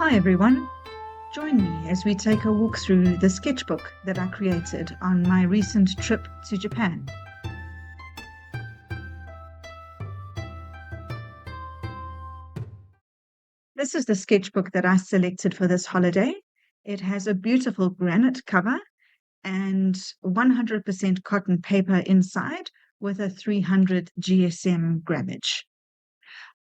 Hi everyone, join me as we take a walk through the sketchbook that I created on my recent trip to Japan. This is the sketchbook that I selected for this holiday. It has a beautiful granite cover and 100% cotton paper inside with a 300 GSM grammage.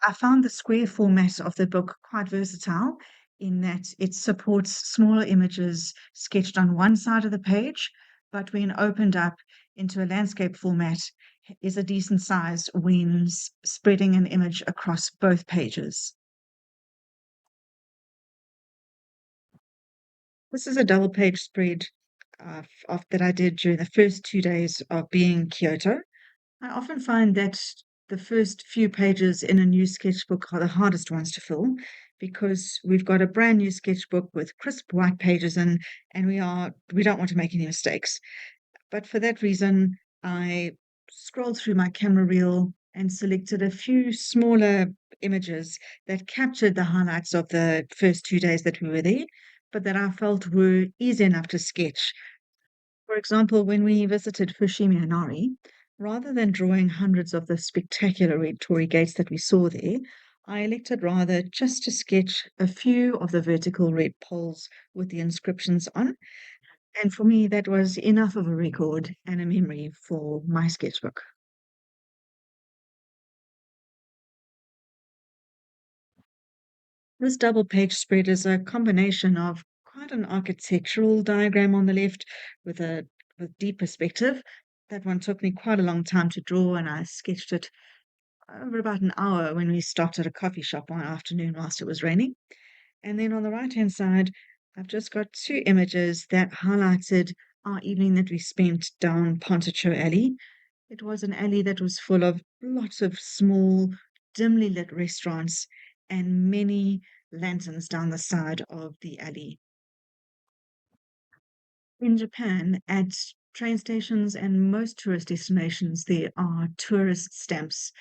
I found the square format of the book quite versatile in that it supports smaller images sketched on one side of the page, but when opened up into a landscape format, is a decent size when spreading an image across both pages. This is a double page spread that I did during the first 2 days of being in Kyoto. I often find that the first few pages in a new sketchbook are the hardest ones to fill because we've got a brand new sketchbook with crisp white pages and we don't want to make any mistakes. But for that reason, I scrolled through my camera reel and selected a few smaller images that captured the highlights of the first 2 days that we were there, but that I felt were easy enough to sketch. For example, when we visited Fushimi Inari, rather than drawing hundreds of the spectacular red torii gates that we saw there, I elected rather just to sketch a few of the vertical red poles with the inscriptions on. And for me, that was enough of a record and a memory for my sketchbook. This double page spread is a combination of quite an architectural diagram on the left with a with deep perspective. That one took me quite a long time to draw, and I sketched it over about an hour when we stopped at a coffee shop one afternoon whilst it was raining. And then on the right-hand side, I've just got two images that highlighted our evening that we spent down Ponticho Alley. It was an alley that was full of lots of small, dimly lit restaurants and many lanterns down the side of the alley. In Japan, at train stations and most tourist destinations, there are tourist stamps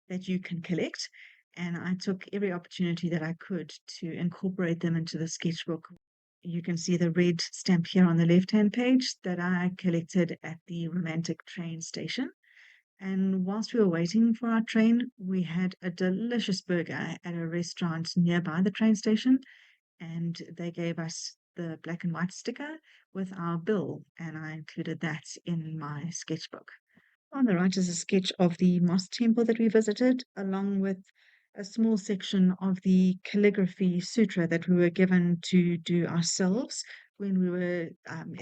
that you can collect. And I took every opportunity that I could to incorporate them into the sketchbook. You can see the red stamp here on the left-hand page that I collected at the romantic train station. And whilst we were waiting for our train, we had a delicious burger at a restaurant nearby the train station, and they gave us the black and white sticker with our bill, and I included that in my sketchbook. On the right is a sketch of the moss temple that we visited, along with a small section of the calligraphy sutra that we were given to do ourselves when we were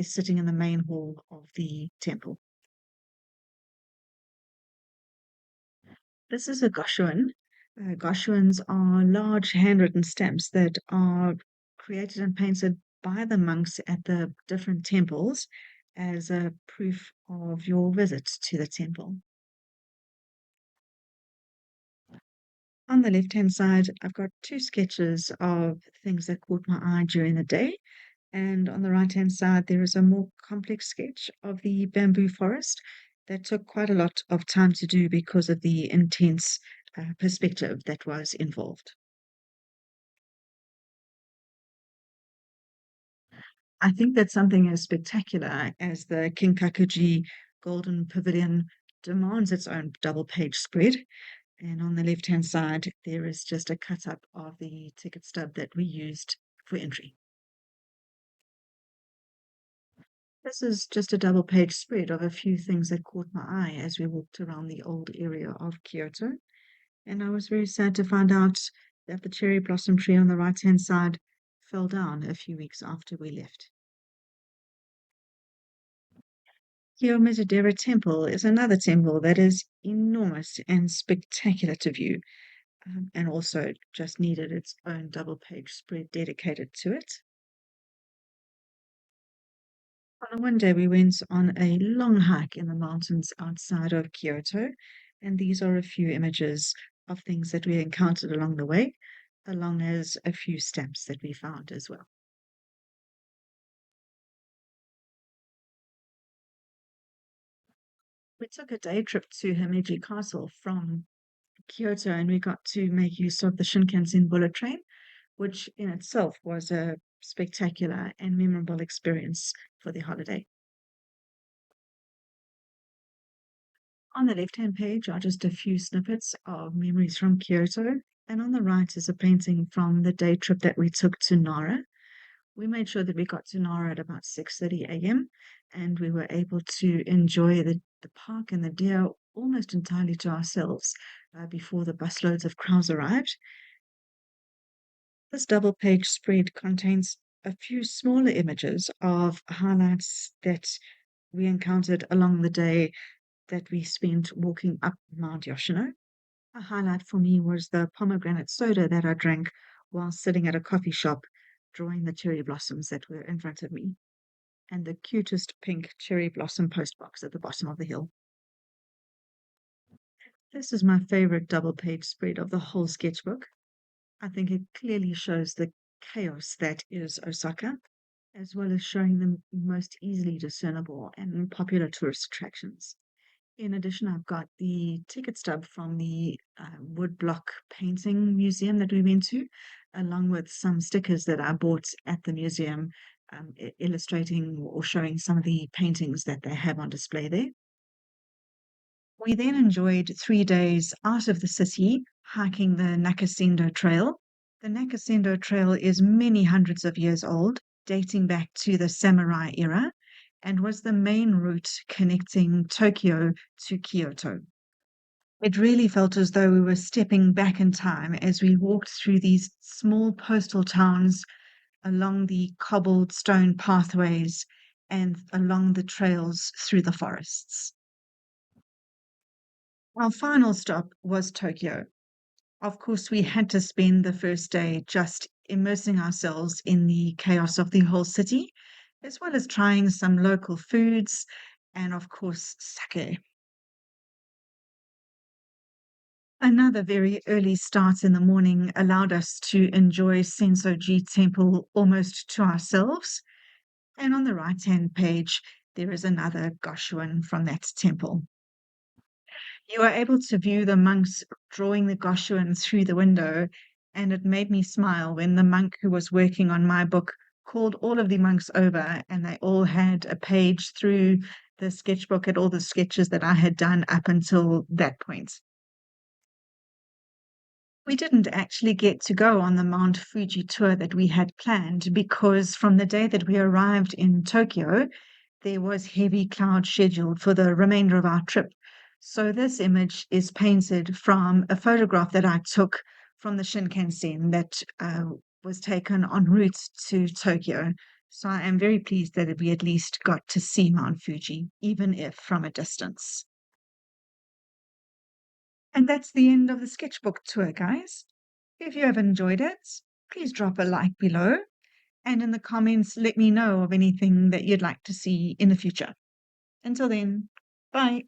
sitting in the main hall of the temple. This is a goshuin. Goshuins are large handwritten stamps that are created and painted by the monks at the different temples as a proof of your visit to the temple. On the left-hand side, I've got two sketches of things that caught my eye during the day. And on the right-hand side, there is a more complex sketch of the bamboo forest that took quite a lot of time to do because of the intense perspective that was involved. I think that something as spectacular as the Kinkakuji Golden Pavilion demands its own double page spread. And on the left-hand side, there is just a cut-up of the ticket stub that we used for entry. This is just a double page spread of a few things that caught my eye as we walked around the old area of Kyoto. And I was very sad to find out that the cherry blossom tree on the right-hand side fell down a few weeks after we left. Kiyomizu Temple is another temple that is enormous and spectacular to view, and also just needed its own double page spread dedicated to it. On one day, we went on a long hike in the mountains outside of Kyoto, and these are a few images of things that we encountered along the way, along as a few stamps that we found as well. We took a day trip to Himeji Castle from Kyoto, and we got to make use of the Shinkansen bullet train, which in itself was a spectacular and memorable experience for the holiday. On the left-hand page are just a few snippets of memories from Kyoto, and on the right is a painting from the day trip that we took to Nara. We made sure that we got to Nara at about 6:30 a.m. and we were able to enjoy the park and the deer almost entirely to ourselves before the busloads of crowds arrived. This double page spread contains a few smaller images of highlights that we encountered along the day that we spent walking up Mount Yoshino. A highlight for me was the pomegranate soda that I drank while sitting at a coffee shop drawing the cherry blossoms that were in front of me, and the cutest pink cherry blossom postbox at the bottom of the hill. This is my favorite double page spread of the whole sketchbook. I think it clearly shows the chaos that is Osaka, as well as showing the most easily discernible and popular tourist attractions. In addition, I've got the ticket stub from the woodblock painting museum that we went to, along with some stickers that I bought at the museum, illustrating or showing some of the paintings that they have on display there. We then enjoyed 3 days out of the city, hiking the Nakasendo Trail. The Nakasendo Trail is many hundreds of years old, dating back to the samurai era, and was the main route connecting Tokyo to Kyoto. It really felt as though we were stepping back in time as we walked through these small postal towns along the cobbled stone pathways and along the trails through the forests. Our final stop was Tokyo. Of course, we had to spend the first day just immersing ourselves in the chaos of the whole city, as well as trying some local foods and, of course, sake. Another very early start in the morning allowed us to enjoy Sensoji Temple almost to ourselves. And on the right-hand page, there is another Goshuin from that temple. You are able to view the monks drawing the Goshuin through the window, and it made me smile when the monk who was working on my book called all of the monks over, and they all had a page through the sketchbook at all the sketches that I had done up until that point. We didn't actually get to go on the Mount Fuji tour that we had planned because from the day that we arrived in Tokyo, there was heavy cloud scheduled for the remainder of our trip. So this image is painted from a photograph that I took from the Shinkansen that was taken en route to Tokyo. So I am very pleased that we at least got to see Mount Fuji, even if from a distance. And that's the end of the sketchbook tour, guys. If you have enjoyed it, please drop a like below, and in the comments, let me know of anything that you'd like to see in the future. Until then, bye.